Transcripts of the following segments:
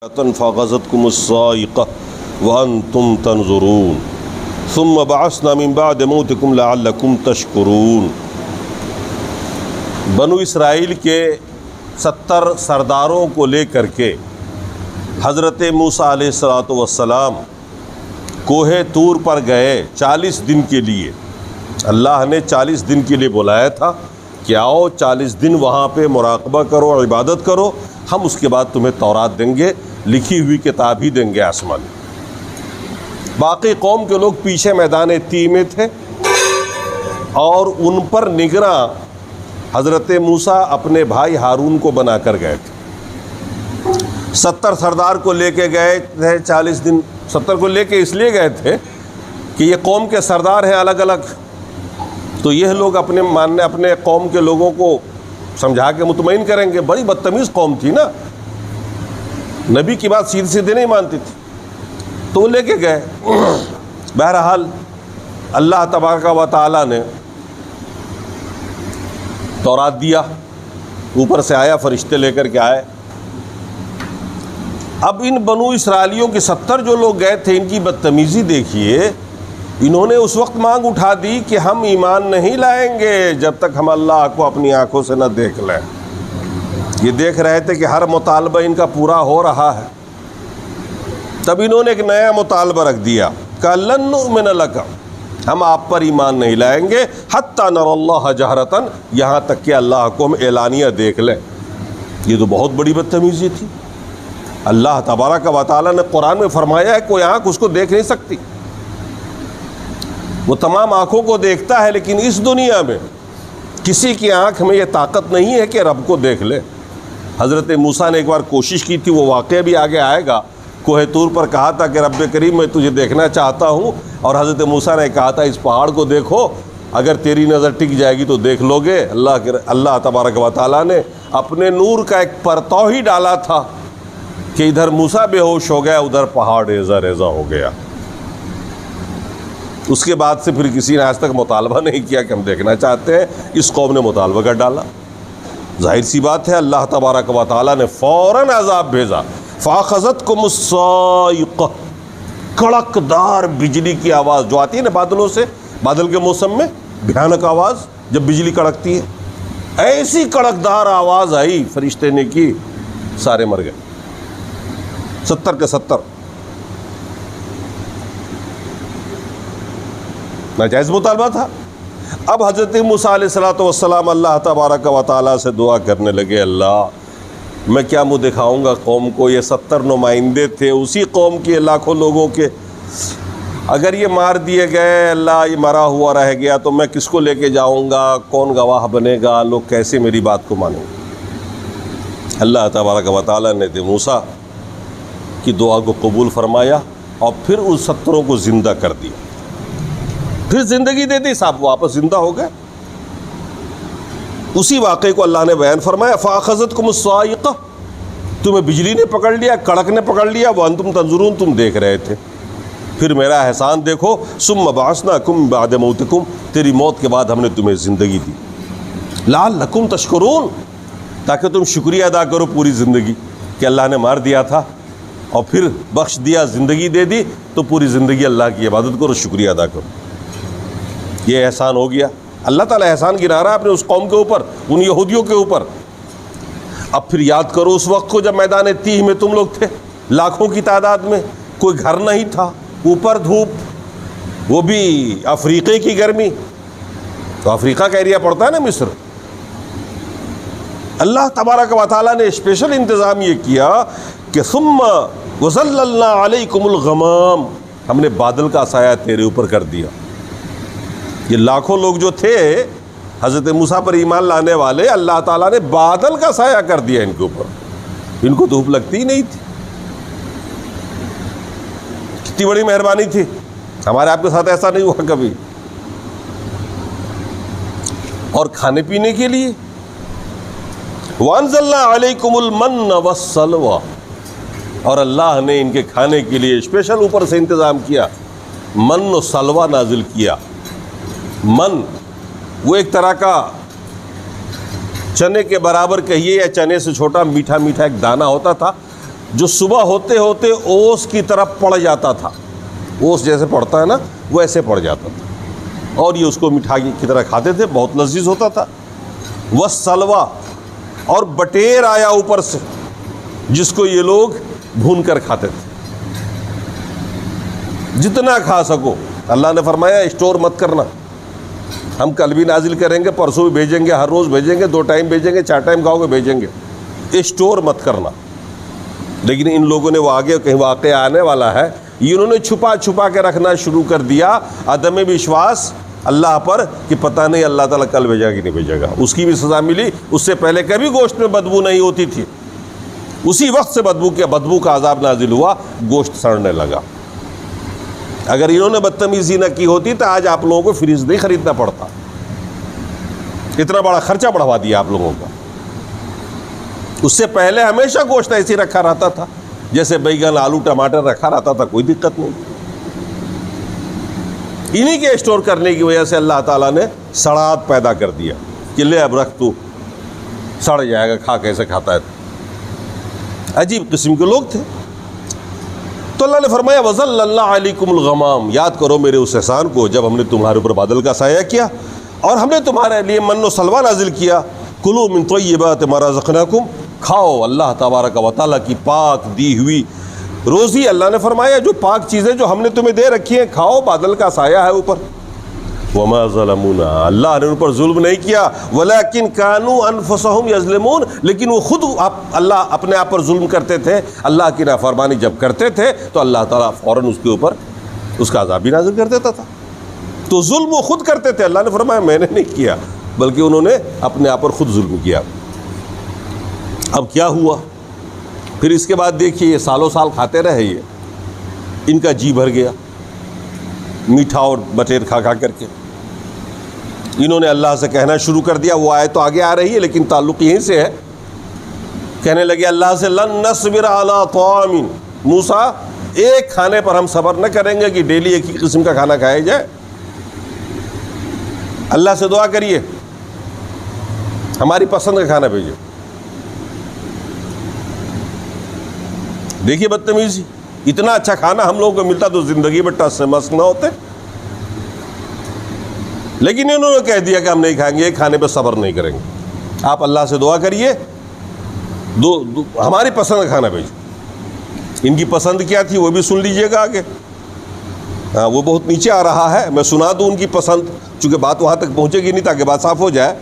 فَأَخَذَتْكُمُ الصَّاعِقَةُ وَأَنْتُمْ تَنْظُرُونَ ثُمَّ بَعَثْنَا مِنْ بَعْدِ مَوْتِكُمْ لَعَلَّكُمْ تَشْكُرُونَ۔ بنو اسرائیل کے 70 سرداروں کو لے کر کے حضرت موسیٰ علیہ السلام کوہ طور پر گئے 40 دن کے لیے۔ اللہ نے 40 دن کے لیے بلایا تھا کہ آؤ 40 دن وہاں پہ مراقبہ کرو، عبادت کرو، ہم اس کے بعد تمہیں تورات دیں گے، لکھی ہوئی کتاب ہی دیں گے آسمانی۔ باقی قوم کے لوگ پیچھے میدان تیہ میں تھے اور ان پر نگراں حضرت موسیٰ اپنے بھائی ہارون کو بنا کر گئے تھے۔ 70 سردار کو لے کے گئے تھے 40 دن۔ 70 کو لے کے اس لیے گئے تھے کہ یہ قوم کے سردار ہیں الگ الگ، تو یہ لوگ اپنے قوم کے لوگوں کو سمجھا کے مطمئن کریں گے۔ بڑی بدتمیز قوم تھی نا، نبی کی بات سیدھے سیدھے نہیں مانتی تھی، تو وہ لے کے گئے۔ بہرحال اللہ تبارک و تعالیٰ نے تورات دیا، اوپر سے آیا، فرشتے لے کر کے آئے۔ اب ان بنو اسرائیلیوں کے 70 جو لوگ گئے تھے، ان کی بدتمیزی دیکھیے۔ انہوں نے اس وقت مانگ اٹھا دی کہ ہم ایمان نہیں لائیں گے جب تک ہم اللہ کو اپنی آنکھوں سے نہ دیکھ لیں۔ یہ دیکھ رہے تھے کہ ہر مطالبہ ان کا پورا ہو رہا ہے، تب انہوں نے ایک نیا مطالبہ رکھ دیا کہ لن نؤمن لک، ہم آپ پر ایمان نہیں لائیں گے حتی نری اللہ جہرتاً، یہاں تک کہ اللہ کو ہم اعلانیہ دیکھ لیں۔ یہ تو بہت بڑی بدتمیزی تھی۔ اللہ تبارک و تعالیٰ نے قرآن میں فرمایا ہے کوئی آنکھ اس کو دیکھ نہیں سکتی، وہ تمام آنکھوں کو دیکھتا ہے، لیکن اس دنیا میں کسی کی آنکھ میں یہ طاقت نہیں ہے کہ رب کو دیکھ لے۔ حضرت موسیٰ نے ایک بار کوشش کی تھی، وہ واقعہ بھی آگے آئے گا۔ کوہ طور پر کہا تھا کہ رب کریم میں تجھے دیکھنا چاہتا ہوں، اور حضرت موسیٰ نے کہا تھا اس پہاڑ کو دیکھو، اگر تیری نظر ٹک جائے گی تو دیکھ لو گے۔ اللہ تبارک و تعالیٰ نے اپنے نور کا ایک پرتو ہی ڈالا تھا کہ ادھر موسیٰ بے ہوش ہو گیا، ادھر پہاڑ ریزہ ریزہ ہو گیا۔ اس کے بعد سے پھر کسی نے آج تک مطالبہ نہیں کیا کہ ہم دیکھنا چاہتے ہیں۔ اس قوم نے مطالبہ کر ڈالا۔ ظاہر سی بات ہے اللہ تبارک و تعالیٰ نے فوراً عذاب بھیجا۔ فَأَخَذَتْكُمُ الصَّاعِقَةُ، کڑکدار بجلی کی آواز جو آتی ہے نا بادلوں سے، بادل کے موسم میں بھیانک آواز جب بجلی کڑکتی ہے، ایسی کڑکدار آواز آئی فرشتے نے کی، سارے مر گئے 70 کے 70۔ ناجائز مطالبہ تھا۔ اب حضرت موسیٰ علیہ السلام اللہ تبارک و تعالیٰ سے دعا کرنے لگے، اللہ میں کیا منہ دکھاؤں گا قوم کو، یہ 70 نمائندے تھے اسی قوم کے لاکھوں لوگوں کے، اگر یہ مار دیے گئے، اللہ یہ مرا ہوا رہ گیا تو میں کس کو لے کے جاؤں گا، کون گواہ بنے گا، لوگ کیسے میری بات کو مانیں گے۔ اللہ تبارک و تعالیٰ نے موسیٰ کی دعا کو قبول فرمایا اور پھر ان 70 کو زندہ کر دیا، پھر زندگی دے دی، صاحب واپس زندہ ہو گئے۔ اسی واقعے کو اللہ نے بیان فرمایا، فَأَخَذَتْكُمُ الصَّاعِقَةُ، تمہیں بجلی نے پکڑ لیا، کڑک نے پکڑ لیا، وَأَنْتُمْ تَنْظُرُونَ، تم دیکھ رہے تھے، پھر میرا احسان دیکھو، ثُمَّ بَعَثْنَاكُمْ مِن بَعْدِ مَوْتِكُمْ، تیری موت کے بعد ہم نے تمہیں زندگی دی، لَعَلَّكُمْ تَشْكُرُونَ، تاکہ تم شکریہ ادا کرو پوری زندگی کہ اللہ نے مار دیا تھا اور پھر بخش دیا، زندگی دے دی، تو پوری زندگی اللہ کی عبادت کرو، شکریہ ادا کرو۔ یہ احسان ہو گیا۔ اللہ تعالیٰ احسان گرا رہا ہے اپنے اس قوم کے اوپر، ان یہودیوں کے اوپر۔ اب پھر یاد کرو اس وقت کو جب میدان تیہ میں تم لوگ تھے، لاکھوں کی تعداد میں، کوئی گھر نہیں تھا، اوپر دھوپ، وہ بھی افریقے کی گرمی، تو افریقہ کا ایریا پڑتا ہے نا مصر۔ اللہ تبارک و تعالیٰ نے اسپیشل انتظام یہ کیا کہ ثم وظللنا علیکم الغمام، ہم نے بادل کا سایہ تیرے اوپر کر دیا۔ یہ لاکھوں لوگ جو تھے حضرت موسیٰ پر ایمان لانے والے، اللہ تعالیٰ نے بادل کا سایہ کر دیا ان کے اوپر، ان کو دھوپ لگتی ہی نہیں تھی۔ کتنی بڑی مہربانی تھی۔ ہمارے آپ کے ساتھ ایسا نہیں ہوا کبھی۔ اور کھانے پینے کے لیے وَأَنزَلْنَا عَلَيْكُمُ الْمَنَّ وَالسَّلْوَىٰ، اور اللہ نے ان کے کھانے کے لیے اسپیشل اوپر سے انتظام کیا، من و سلوہ نازل کیا۔ من وہ ایک طرح کا چنے کے برابر کہیے یا چنے سے چھوٹا میٹھا میٹھا ایک دانہ ہوتا تھا، جو صبح ہوتے ہوتے اوس کی طرف پڑ جاتا تھا، اوس جیسے پڑتا ہے نا وہ ایسے پڑ جاتا تھا، اور یہ اس کو مٹھائی کی طرح کھاتے تھے، بہت لذیذ ہوتا تھا۔ والسلویٰ، اور بٹیر آیا اوپر سے جس کو یہ لوگ بھون کر کھاتے تھے، جتنا کھا سکو۔ اللہ نے فرمایا اسٹور مت کرنا، ہم کل بھی نازل کریں گے، پرسوں بھی بھیجیں گے، ہر روز بھیجیں گے، 2 ٹائم بھیجیں گے، 4 ٹائم کھاؤ گے بھیجیں گے، اسٹور مت کرنا۔ لیکن ان لوگوں نے وہ آگے کہیں واقعہ آنے والا ہے، انہوں نے چھپا چھپا کے رکھنا شروع کر دیا، عدم وشواس اللہ پر کہ پتہ نہیں اللہ تعالیٰ کل بھیجا کہ نہیں بھیجے گا۔ اس کی بھی سزا ملی، اس سے پہلے کبھی گوشت میں بدبو نہیں ہوتی تھی، اسی وقت سے بدبو کا عذاب نازل ہوا، گوشت سڑنے لگا۔ اگر انہوں نے بدتمیزی نہ کی ہوتی تو آج آپ لوگوں کو فریج نہیں خریدنا پڑتا، اتنا بڑا خرچہ بڑھوا دیا آپ لوگوں کا۔ اس سے پہلے ہمیشہ گوشت ایسے رکھا رہتا تھا جیسے بیگن، آلو، ٹماٹر رکھا رہتا تھا، کوئی دقت نہیں۔ انہی کے اسٹور کرنے کی وجہ سے اللہ تعالیٰ نے سڑاہٹ پیدا کر دیا کہ لے اب رکھ، تو سڑ جائے گا، کھا کیسے کھاتا ہے۔ عجیب قسم کے لوگ تھے۔ تو اللہ نے فرمایا وَظَلَّلْنَا عَلَيْكُمُ الْغَمَامَ، یاد کرو میرے اس احسان کو جب ہم نے تمہارے اوپر بادل کا سایہ کیا اور ہم نے تمہارے لیے من و سلوہ نازل کیا۔ کُلُوا مِن طَيِّبَاتِ مَا رَزَقْنَاكُمْ، کھاؤ اللہ تبارک و تعالیٰ کی پاک دی ہوئی روزی۔ اللہ نے فرمایا جو پاک چیزیں جو ہم نے تمہیں دے رکھی ہیں کھاؤ، بادل کا سایہ ہے اوپر۔ وَمَا ظَلَمُونَا، اللہ نے ان پر ظلم نہیں کیا، وَلَكِنْ كَانُوا أَنفُسَهُمْ يَظْلِمُونَ، لیکن وہ خود اللہ اپنے آپ پر ظلم کرتے تھے۔ اللہ کی نافرمانی جب کرتے تھے تو اللہ تعالیٰ فوراً اس کے اوپر اس کا عذاب بھی نازل کر دیتا تھا۔ تو ظلم وہ خود کرتے تھے، اللہ نے فرمایا میں نے نہیں کیا، بلکہ انہوں نے اپنے آپ پر خود ظلم کیا۔ اب کیا ہوا پھر اس کے بعد دیکھیے، یہ سالوں سال کھاتے رہے، یہ ان کا جی بھر گیا میٹھا اور بٹیر کھا کھا کر کے۔ انہوں نے اللہ سے کہنا شروع کر دیا، وہ آیت تو آگے آ رہی ہے لیکن تعلق یہیں سے ہے۔ کہنے لگے اللہ سے لن نصبر علی طعام، موسیٰ ایک کھانے پر ہم صبر نہ کریں گے کہ ڈیلی ایک ہی قسم کا کھانا کھایا جائے۔ اللہ سے دعا کریے ہماری پسند کا کھانا بھیجے۔ دیکھیے بدتمیزی، اتنا اچھا کھانا ہم لوگوں کو ملتا تو زندگی میں ٹس سے مس نہ ہوتے، لیکن انہوں نے کہہ دیا کہ ہم نہیں کھائیں گے، ایک کھانے پہ صبر نہیں کریں گے۔ آپ اللہ سے دعا کریے ہماری پسند کا کھانا بھیجو۔ ان کی پسند کیا تھی وہ بھی سن لیجئے گا آگے، وہ بہت نیچے آ رہا ہے، میں سنا دوں ان کی پسند، چونکہ بات وہاں تک پہنچے گی نہیں تاکہ بات صاف ہو جائے۔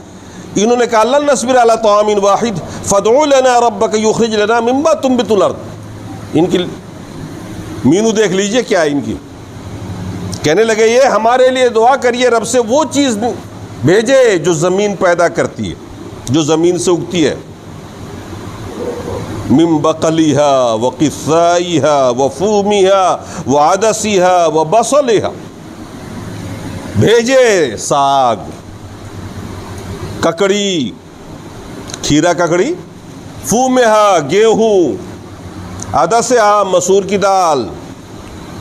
انہوں نے کہا لن نصبر علی طعام واحد فادع لنا ربک یخرج لنا مما تنبت الارض۔ ان کی مینو دیکھ لیجئے کیا ان کی، کہنے لگے یہ ہمارے لیے دعا کریے رب سے وہ چیز بھیجے جو زمین پیدا کرتی ہے، جو زمین سے اگتی ہے، من بقلیہا وقثائیہا وفومیہا وعدسیہا وبصلیہا، بھیجے ساگ، ککڑی، کھیرا ککڑی، فومیہا گیہوں، عدسیہا مسور کی دال،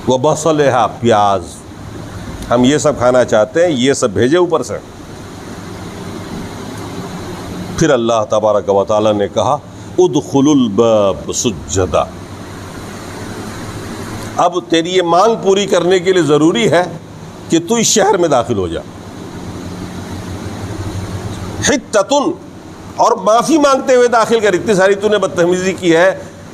وبصلیہا پیاز، ہم یہ سب کھانا چاہتے ہیں، یہ سب بھیجے اوپر سے۔ پھر اللہ تبارک و تعالیٰ نے کہا ادخلوا الباب سجدا، اب تیری یہ مانگ پوری کرنے کے لیے ضروری ہے کہ تو اس شہر میں داخل ہو جا۔ حتۃ، اور معافی مانگتے ہوئے داخل کر، اتنی ساری تو نے بدتمیزی کی ہے،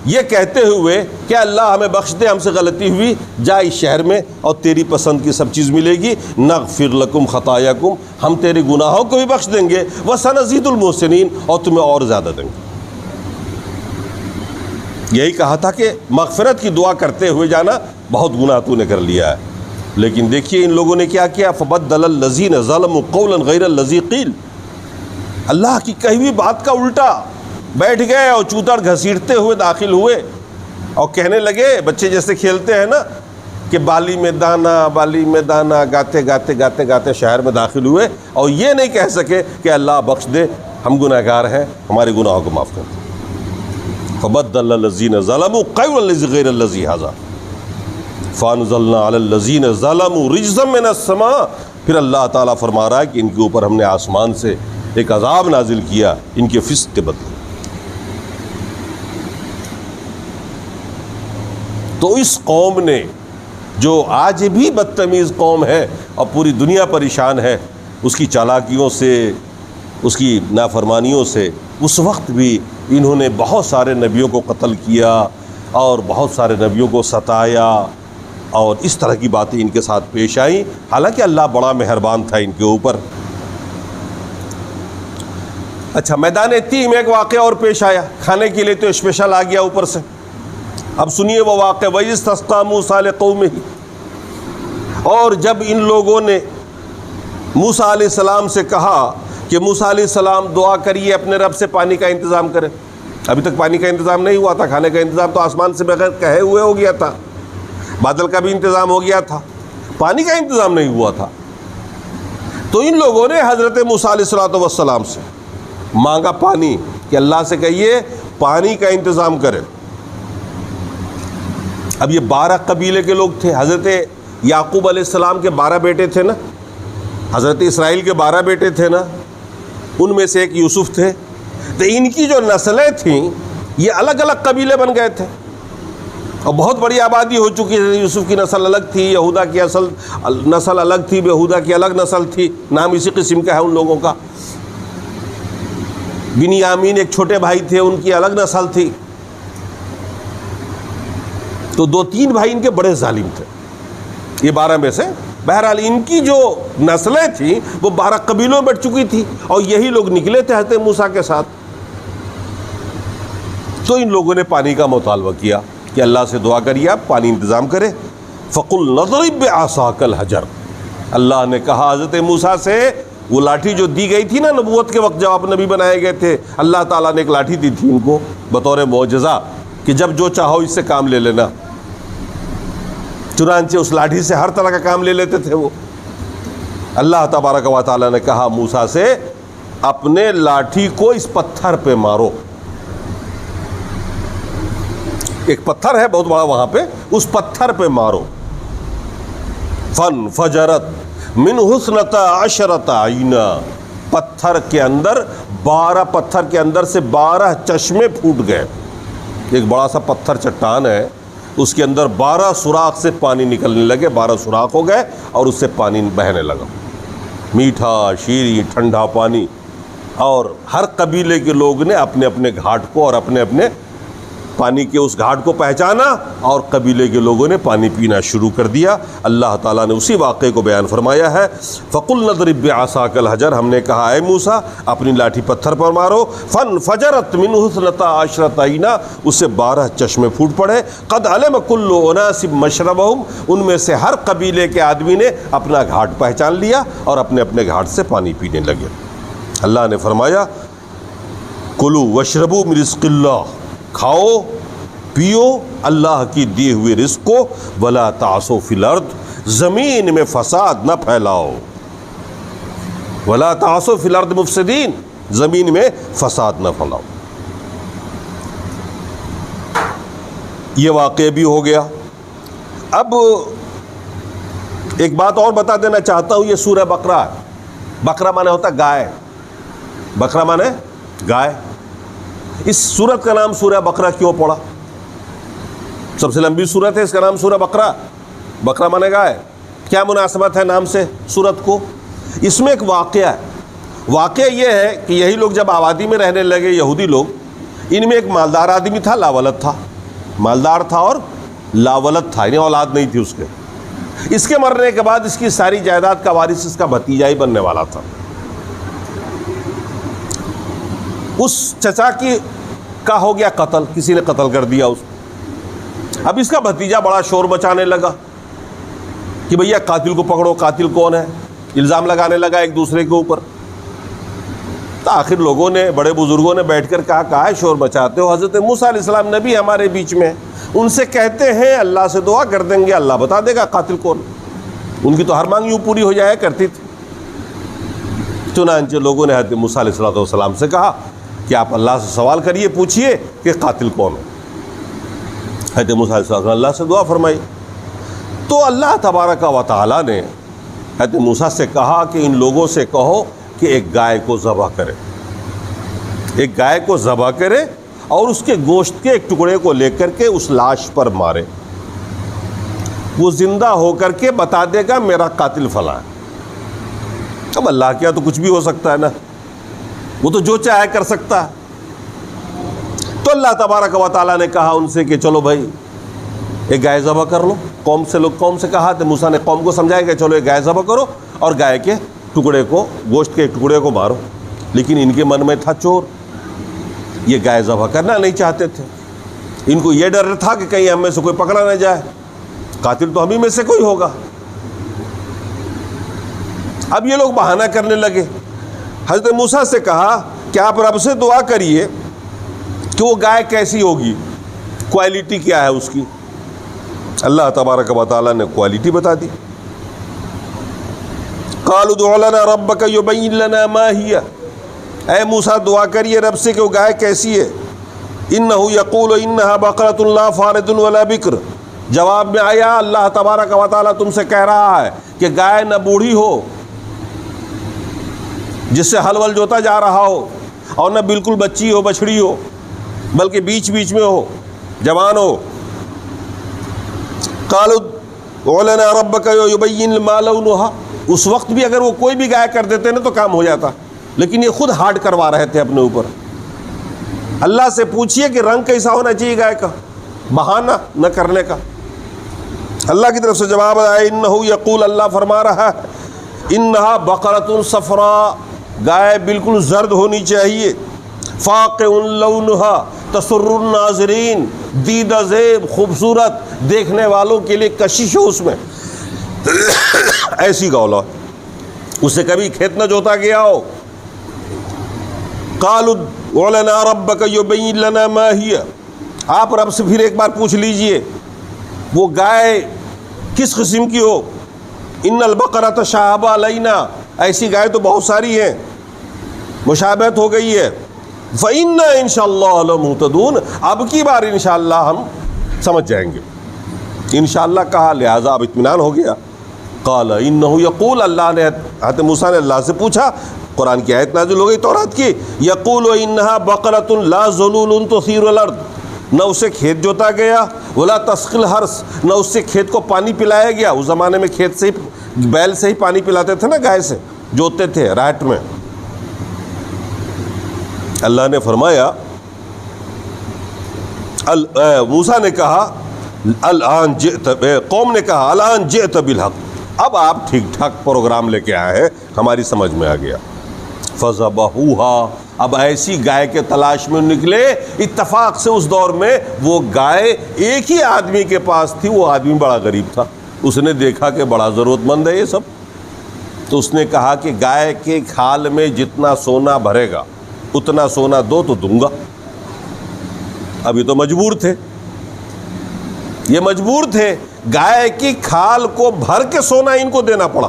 یہ کہتے ہوئے کہ اللہ ہمیں بخش دے، ہم سے غلطی ہوئی، جا اس شہر میں اور تیری پسند کی سب چیز ملے گی، نغفر لکم خطایاکم، ہم تیرے گناہوں کو بھی بخش دیں گے، وسنزید المحسنین، اور تمہیں اور زیادہ دیں گے۔ یہی کہا تھا کہ مغفرت کی دعا کرتے ہوئے جانا، بہت گناہ تو نے کر لیا ہے۔ لیکن دیکھیے ان لوگوں نے کیا کیا، فبدل الذین ظلموا قولا غیر الذی قیل، اللہ کی کہی ہوئی بات کا الٹا بیٹھ گئے اور چوتڑ گھسیٹتے ہوئے داخل ہوئے اور کہنے لگے، بچے جیسے کھیلتے ہیں نا کہ بالی میں دانا بالی میں دانا، گاتے گاتے گاتے گاتے شہر میں داخل ہوئے، اور یہ نہیں کہہ سکے کہ اللہ بخش دے، ہم گناہ گار ہیں، ہمارے گناہوں کو معاف کر دے۔ فبدل الذین ظلموا قولا غیر الذی ھذا فانزلنا علی الذین ظلموا رجزا من السماء، پھر اللہ تعالیٰ فرما رہا ہے کہ ان کے اوپر ہم نے آسمان سے ایک عذاب نازل کیا ان کے فسق کے بدلے۔ تو اس قوم نے جو آج بھی بدتمیز قوم ہے اور پوری دنیا پریشان ہے اس کی چالاکیوں سے، اس کی نافرمانیوں سے، اس وقت بھی انہوں نے بہت سارے نبیوں کو قتل کیا اور بہت سارے نبیوں کو ستایا اور اس طرح کی باتیں ان کے ساتھ پیش آئیں، حالانکہ اللہ بڑا مہربان تھا ان کے اوپر۔ اچھا، میدان تیم ایک واقعہ اور پیش آیا، کھانے کے لیے تو اسپیشل آ گیا اوپر سے۔ اب سنیے وہ واقعہ، وَإِذِ اسْتَسْقَىٰ مُوسَىٰ لِقَوْمِهِ، اور جب ان لوگوں نے موسیٰ علیہ السلام سے کہا کہ موسیٰ علیہ السلام دعا کریے اپنے رب سے پانی کا انتظام کرے۔ ابھی تک پانی کا انتظام نہیں ہوا تھا، کھانے کا انتظام تو آسمان سے بغیر کہے ہوئے ہو گیا تھا، بادل کا بھی انتظام ہو گیا تھا، پانی کا انتظام نہیں ہوا تھا۔ تو ان لوگوں نے حضرت موسیٰ علیہ السلام سے مانگا پانی کہ اللہ سے کہیے پانی کا انتظام کرے۔ اب یہ 12 قبیلے کے لوگ تھے، حضرت یعقوب علیہ السلام کے 12 بیٹے تھے نا، حضرت اسرائیل کے 12 بیٹے تھے نا، ان میں سے ایک یوسف تھے، تو ان کی جو نسلیں تھیں یہ الگ الگ قبیلے بن گئے تھے اور بہت بڑی آبادی ہو چکی ہے۔ یوسف کی نسل الگ تھی، یہودا کی نسل الگ تھی، یہودا کی الگ نسل تھی، نام اسی قسم کا ہے ان لوگوں کا۔ بنیامین ایک چھوٹے بھائی تھے، ان کی الگ نسل تھی۔ تو 2-3 بھائی ان کے بڑے ظالم تھے، یہ 12 میں سے۔ بہرحال ان کی جو نسلیں تھیں وہ 12 قبیلوں میں بٹ چکی تھی اور یہی لوگ نکلے تھے حضرت موسیٰ کے ساتھ۔ تو ان لوگوں نے پانی کا مطالبہ کیا کہ اللہ سے دعا کریے آپ پانی انتظام کرے۔ فَقُلْ نَضْرِبْ بِعَصَاكَ الْحَجَرَ، اللہ نے کہا حضرت موسیٰ سے، وہ لاٹھی جو دی گئی تھی نا نبوت کے وقت جب آپ نبی بنائے گئے تھے، اللہ تعالیٰ نے ایک لاٹھی دی تھی ان کو بطور معجزہ کہ جب جو چاہو اس سے کام لے لینا۔ چنانچہ اس لاٹھی سے ہر طرح کا کام لے لیتے تھے وہ۔ اللہ تبارک و تعالیٰ نے کہا موسیٰ سے اپنے لاٹھی کو اس پتھر پہ مارو، ایک پتھر ہے بہت بڑا وہاں پہ، اس پتھر پہ مارو۔ فَانْفَجَرَتْ مِنْهُ اثْنَتَا عَشْرَةَ عَيْنًا، پتھر کے اندر 12 پتھر کے اندر سے 12 چشمے پھوٹ گئے۔ ایک بڑا سا پتھر چٹان ہے، اس کے اندر 12 سوراخ سے پانی نکلنے لگے، 12 سوراخ ہو گئے اور اس سے پانی بہنے لگا، میٹھا شیریں ٹھنڈا پانی۔ اور ہر قبیلے کے لوگ نے اپنے اپنے گھاٹ کو اور اپنے اپنے پانی کے اس گھاٹ کو پہچانا اور قبیلے کے لوگوں نے پانی پینا شروع کر دیا۔ اللہ تعالیٰ نے اسی واقعے کو بیان فرمایا ہے، فَقُلْ نَضْرِبْ بِعَصَاكَ الْحَجَرَ، ہم نے کہا اے موسیٰ اپنی لاٹھی پتھر پر مارو۔ فَانْفَجَرَتْ مِنْهُ اثْنَتَا عَشْرَةَ عَيْنًا، اس سے 12 چشمے پھوٹ پڑے۔ قَدْ عَلِمَ كُلُّ أُنَاسٍ مَشْرَبَهُمْ، ان میں سے ہر قبیلے کے آدمی نے اپنا گھاٹ پہچان لیا اور اپنے اپنے گھاٹ سے پانی پینے لگے۔ اللہ نے فرمایا کلوا واشربوا من رزق اللہ، کھاؤ پیو اللہ کی دیے ہوئے رزق کو، ولا تعصوا فی الارض، زمین میں فساد نہ پھیلاؤ، ولا تعصوا فی الارض مفسدین، زمین میں فساد نہ پھیلاؤ۔ یہ واقعہ بھی ہو گیا۔ اب ایک بات اور بتا دینا چاہتا ہوں، یہ سورہ بقرہ ہے۔ بقرہ مانے ہوتا گائے، بقرہ مانے گائے۔ اس سورت کا نام سورہ بقرہ کیوں پڑا؟ سب سے لمبی سورت ہے، اس کا نام سورہ بقرہ، بقرہ مانے گائے، کیا مناسبت ہے نام سے سورت کو؟ اس میں ایک واقعہ ہے۔ واقعہ یہ ہے کہ یہی لوگ جب آبادی میں رہنے لگے، یہودی لوگ، ان میں ایک مالدار آدمی تھا، لاولد تھا، مالدار تھا اور لاولد تھا، یعنی اولاد نہیں تھی اس کے۔ اس کے مرنے کے بعد اس کی ساری جائیداد کا وارث اس کا بھتیجا ہی بننے والا تھا۔ اس چچا کا ہو گیا قتل، کسی نے قتل کر دیا اس۔ اب اس کا بھتیجا بڑا شور مچانے لگا کہ بھیا قاتل کو پکڑو، قاتل کون ہے، الزام لگانے لگا ایک دوسرے کے اوپر۔ تو آخر لوگوں نے، بڑے بزرگوں نے بیٹھ کر کہا ہے شور مچاتے ہو؟ حضرت موسیٰ علیہ السلام نبی ہمارے بیچ میں، ان سے کہتے ہیں اللہ سے دعا کر دیں گے، اللہ بتا دے گا قاتل کون۔ ان کی تو ہر مانگ یوں پوری ہو جایا کرتی تھی۔ چنانچہ لوگوں نے حضرت موسیٰ علیہ السلام سے کہا کہ آپ اللہ سے سوال کریے، پوچھئے کہ قاتل کون ہے۔ حضرت موسیٰ علیہ السلام اللہ سے دعا فرمائی تو اللہ تبارک و تعالیٰ نے حضرت موسیٰ سے کہا کہ ان لوگوں سے کہو کہ ایک گائے کو ذبح کرے، ایک گائے کو ذبح کرے اور اس کے گوشت کے ایک ٹکڑے کو لے کر کے اس لاش پر مارے، وہ زندہ ہو کر کے بتا دے گا میرا قاتل فلاں ہے۔ اب اللہ کیا تو کچھ بھی ہو سکتا ہے نا، وہ تو جو چاہے کر سکتا ہے۔ تو اللہ تبارک و تعالیٰ نے کہا ان سے کہ چلو بھائی ایک گائے ذبح کر لو۔ قوم سے کہا تو موسیٰ نے قوم کو سمجھایا کہ چلو ایک گائے ذبح کرو اور گائے کے ٹکڑے کو، گوشت کے ٹکڑے کو مارو۔ لیکن ان کے من میں تھا چور، یہ گائے ذبح کرنا نہیں چاہتے تھے۔ ان کو یہ ڈر تھا کہ کہیں ہم میں سے کوئی پکڑا نہ جائے، قاتل تو ہم ہی میں سے کوئی ہوگا۔ اب یہ لوگ بہانہ کرنے لگے۔ حضرت موسیٰ سے کہا کہ آپ رب سے دعا کریے کہ وہ گائے کیسی ہوگی، کوالٹی کیا ہے اس کی۔ اللہ تبارک و تعالیٰ نے کوالٹی بتا دی۔ قالوا ادع لنا ربک یبین لنا ما ہی، اے موسیٰ دعا کریے رب سے کہ وہ گائے کیسی ہے۔ انہ یقول انہا بقرۃ لا فارض ولا بکر، جواب میں آیا اللہ تبارک و تعالیٰ تم سے کہہ رہا ہے کہ گائے نہ بوڑھی ہو جس سے ہل ول جوتا جا رہا ہو، اور نہ بالکل بچی ہو، بچڑی ہو، بلکہ بیچ بیچ میں ہو، جوان ہو۔ قالوا ادع لنا ربک یبین ما لونھا، اس وقت بھی اگر وہ کوئی بھی گائے کر دیتے نا تو کام ہو جاتا، لیکن یہ خود ہارڈ کروا رہے تھے اپنے اوپر۔ اللہ سے پوچھئے کہ رنگ کیسا ہونا چاہیے گائے کا، بہانہ نہ کرنے کا۔ اللہ کی طرف سے جواب آیا انہ یقول، اللہ فرما رہا ہے انہا بقرۃ صفراء، گائے بالکل زرد ہونی چاہیے، فاقع لونھا تسر الناظرین، دیدہ زیب، خوبصورت، دیکھنے والوں کے لیے کشش ہو اس میں، ایسی گولا اسے کبھی کھیت نہ جوتا گیا ہو۔ قالوا ادع لنا ربک یبین لنا ما ہی، آپ رب سے پھر ایک بار پوچھ لیجئے وہ گائے کس قسم کی ہو۔ ان البقرۃ تشابہ علینا، ایسی گائے تو بہت ساری ہیں، مشابہت ہو گئی ہے۔ فإنا إن شاء اللہ لمہتدون، اب کی بار انشاءاللہ ہم سمجھ جائیں گے۔ انشاءاللہ کہا لہٰذا اب اطمینان ہو گیا۔ قال انہ یقول، اللہ نے حضرت موسیٰ نے اللہ سے پوچھا، قرآن کی آیت نازل ہو گئی تورات کی، یقول انہا بقرۃ لا ذلول تثیر الارض، نہ اسے کھیت جوتا گیا، ولا تسقی الحرث، نہ اس سے کھیت کو پانی پلایا گیا۔ اس زمانے میں کھیت سے ہی، بیل سے ہی پانی پلاتے تھے نا، گائے سے جوتے تھے راٹ میں۔ اللہ نے فرمایا، موسیٰ نے کہا الان جئت، قوم نے کہا الان جئت بالحق، اب آپ ٹھیک ٹھاک پروگرام لے کے آئے ہیں، ہماری سمجھ میں آ گیا۔ فذبحوها، اب ایسی گائے کے تلاش میں نکلے۔ اتفاق سے اس دور میں وہ گائے ایک ہی آدمی کے پاس تھی، وہ آدمی بڑا غریب تھا، اس نے دیکھا کہ بڑا ضرورت مند ہے یہ سب، تو اس نے کہا کہ گائے کے کھال میں جتنا سونا بھرے گا اتنا سونا دو تو دوں گا۔ اب یہ تو مجبور تھے، یہ مجبور تھے، گائے کی کھال کو بھر کے سونا ان کو دینا پڑا۔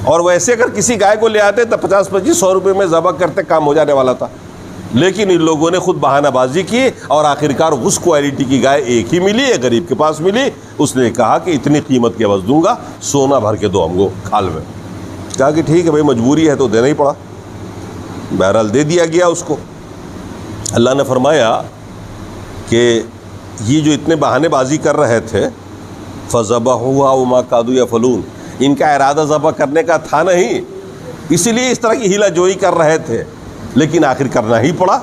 اور ویسے اگر کسی گائے کو لے آتے تو 50-25-100 روپے میں ذبح کرتے، کام ہو جانے والا تھا، لیکن ان لوگوں نے خود بہانہ بازی کی اور آخرکار اس کوالٹی کی گائے ایک ہی ملی، ایک غریب کے پاس ملی۔ اس نے کہا کہ اتنی قیمت کے عوض دوں گا، سونا بھر کے دو ہم کو کھال میں۔ کہا کہ ٹھیک ہے بھائی، مجبوری ہے تو دینا ہی پڑا، بہرحال دے دیا گیا اس کو۔ اللہ نے فرمایا کہ یہ جو اتنے بہانے بازی کر رہے تھے، فذبحوها وما كادوا يفعلون، ان کا ارادہ ذبح کرنے کا تھا نہیں، اسی لیے اس طرح کی ہیلا جوئی کر رہے تھے، لیکن آخر کرنا ہی پڑا،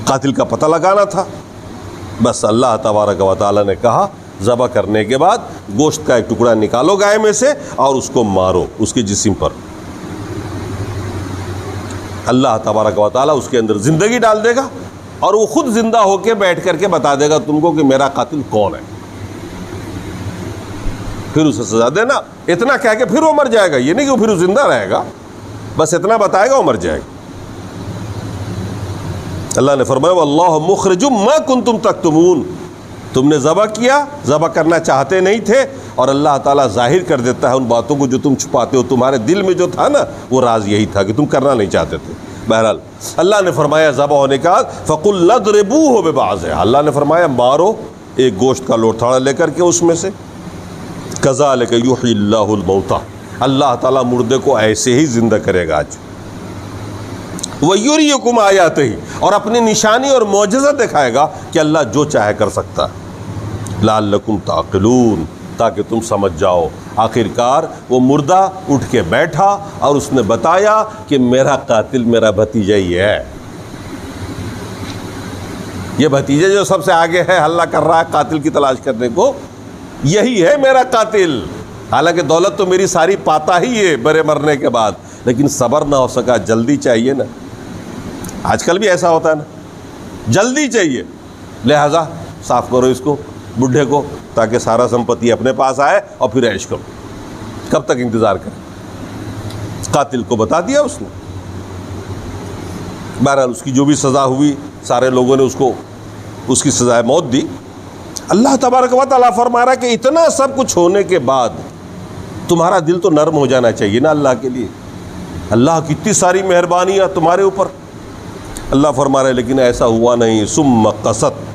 قاتل کا پتہ لگانا تھا۔ بس اللہ تبارک و تعالیٰ نے کہا ذبح کرنے کے بعد گوشت کا ایک ٹکڑا نکالو گائے میں سے اور اس کو مارو اس کے جسم پر۔ اللہ تبارک و تعالیٰ اس کے اندر زندگی ڈال دے گا اور وہ خود زندہ ہو کے بیٹھ کر کے بتا دے گا تم کو کہ میرا قاتل کون ہے، پھر اسے سزا دینا۔ اتنا کہہ کے پھر وہ مر جائے گا، یہ نہیں کہ وہ پھر زندہ رہے گا، بس اتنا بتائے گا وہ مر جائے گا۔ اللہ نے فرمایا واللہ مخرج ما کنتم تکتمون، تم نے ذبح کیا، ذبح کرنا چاہتے نہیں تھے، اور اللہ تعالیٰ ظاہر کر دیتا ہے ان باتوں کو جو تم چھپاتے ہو۔ تمہارے دل میں جو تھا نا وہ راز یہی تھا کہ تم کرنا نہیں چاہتے تھے۔ بہرحال اللہ نے فرمایا ذبح ہونے کا فقل اضربوہ ببعضھا، اللہ نے فرمایا مارو ایک گوشت کا لوٹھاڑا لے کر کے اس میں سے۔ کذالک یحیی اللہ الموتیٰ، اللہ تعالیٰ مردے کو ایسے ہی زندہ کرے گا آج۔ وَيُرِيكُمْ آیاتہ، اور اپنی نشانی اور معجزہ دکھائے گا کہ اللہ جو چاہے کر سکتا ہے۔ لعلکم تعقلون، تاکہ تم سمجھ جاؤ۔ آخرکار وہ مردہ اٹھ کے بیٹھا اور اس نے بتایا کہ میرا قاتل میرا بھتیجا ہی ہے، یہ بھتیجا جو سب سے آگے ہے، حلہ کر رہا ہے قاتل کی تلاش کرنے کو، یہی ہے میرا قاتل۔ حالانکہ دولت تو میری ساری پاتا ہی ہے برے مرنے کے بعد، لیکن صبر نہ ہو سکا، جلدی چاہیے نا۔ آج کل بھی ایسا ہوتا ہے نا، جلدی چاہیے، لہذا صاف کرو اس کو، بڈھے کو، تاکہ سارا سمپتی اپنے پاس آئے اور پھر عیش کرو۔ کب تک انتظار کریں؟ قاتل کو بتا دیا اس نے۔ بہرحال اس کی جو بھی سزا ہوئی، سارے لوگوں نے اس کی سزائے موت دی۔ اللہ تبارک و تعالیٰ فرما رہا ہے کہ اتنا سب کچھ ہونے کے بعد تمہارا دل تو نرم ہو جانا چاہیے نا اللہ کے لیے۔ اللہ کی اتنی ساری مہربانیاں تمہارے اوپر۔ اللہ فرما رہا ہے لیکن ایسا ہوا نہیں، ثم قست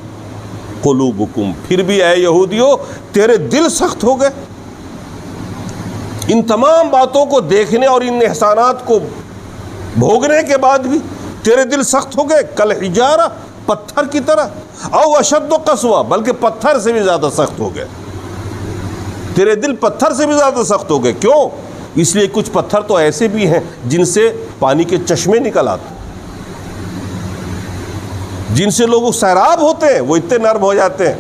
قلوبکم، پھر بھی اے یہودیو تیرے دل سخت ہو گئے۔ ان تمام باتوں کو دیکھنے اور ان احسانات کو بھوگنے کے بعد بھی تیرے دل سخت ہو گئے، کالحجارہ، پتھر کی طرح، او اشد قسوہ، بلکہ پتھر سے بھی زیادہ سخت ہو گئے۔ تیرے دل پتھر سے بھی زیادہ سخت ہو گئے۔ کیوں؟ اس لیے کچھ پتھر تو ایسے بھی ہیں جن سے پانی کے چشمے نکل آتے ہیں، جن سے لوگ سیراب ہوتے ہیں، وہ اتنے نرم ہو جاتے ہیں،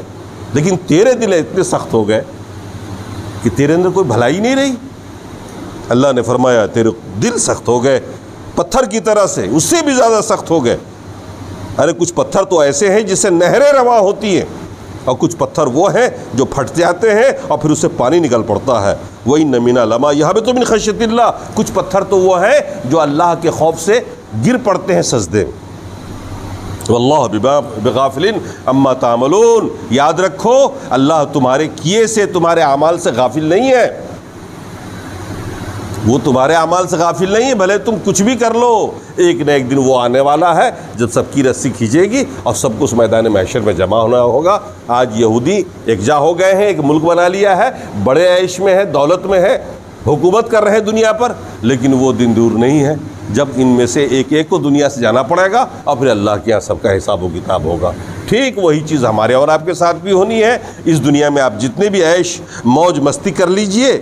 لیکن تیرے دل اتنے سخت ہو گئے کہ تیرے اندر کوئی بھلائی نہیں رہی۔ اللہ نے فرمایا تیرے دل سخت ہو گئے پتھر کی طرح سے، اس سے بھی زیادہ سخت ہو گئے۔ ارے کچھ پتھر تو ایسے ہیں جس سے نہریں رواں ہوتی ہیں، اور کچھ پتھر وہ ہیں جو پھٹ جاتے ہیں اور پھر اس سے پانی نکل پڑتا ہے۔ وَإِنَّ مِنَ الْمَاءِ يَهْبِطُ مِنْ خَشْيَةِ اللَّهِ، کچھ پتھر تو وہ ہیں جو اللہ کے خوف سے گر پڑتے ہیں سجدے میں۔ وَاللَّهُ بِغَافِلٍ عَمَّا تَعْمَلُونَ، یاد رکھو اللہ تمہارے کیے سے، تمہارے اعمال سے غافل نہیں ہے۔ وہ تمہارے اعمال سے غافل نہیں ہے، بھلے تم کچھ بھی کر لو، ایک نہ ایک دن وہ آنے والا ہے جب سب کی رسی کھینچے گی اور سب کو اس میدان محشر میں جمع ہونا ہوگا۔ آج یہودی یکجا ہو گئے ہیں، ایک ملک بنا لیا ہے، بڑے عیش میں ہے، دولت میں ہے، حکومت کر رہے ہیں دنیا پر، لیکن وہ دن دور نہیں ہے جب ان میں سے ایک ایک کو دنیا سے جانا پڑے گا اور پھر اللہ کے یہاں سب کا حساب و کتاب ہوگا۔ ٹھیک وہی چیز ہمارے اور آپ کے ساتھ بھی ہونی ہے۔ اس دنیا میں آپ جتنے بھی عیش موج مستی کر لیجئے،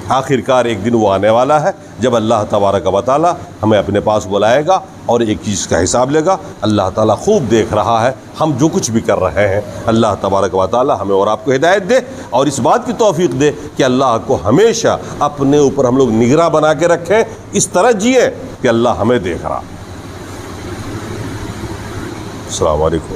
آخرکار ایک دن وہ آنے والا ہے جب اللہ تبارک و تعالی ہمیں اپنے پاس بلائے گا اور ایک چیز کا حساب لے گا۔ اللہ تعالیٰ خوب دیکھ رہا ہے ہم جو کچھ بھی کر رہے ہیں۔ اللہ تبارک و تعالیٰ ہمیں اور آپ کو ہدایت دے اور اس بات کی توفیق دے کہ اللہ کو ہمیشہ اپنے اوپر ہم لوگ نگراں بنا کے رکھیں، اس طرح جئیں کہ اللہ ہمیں دیکھ رہا۔ السلام علیکم۔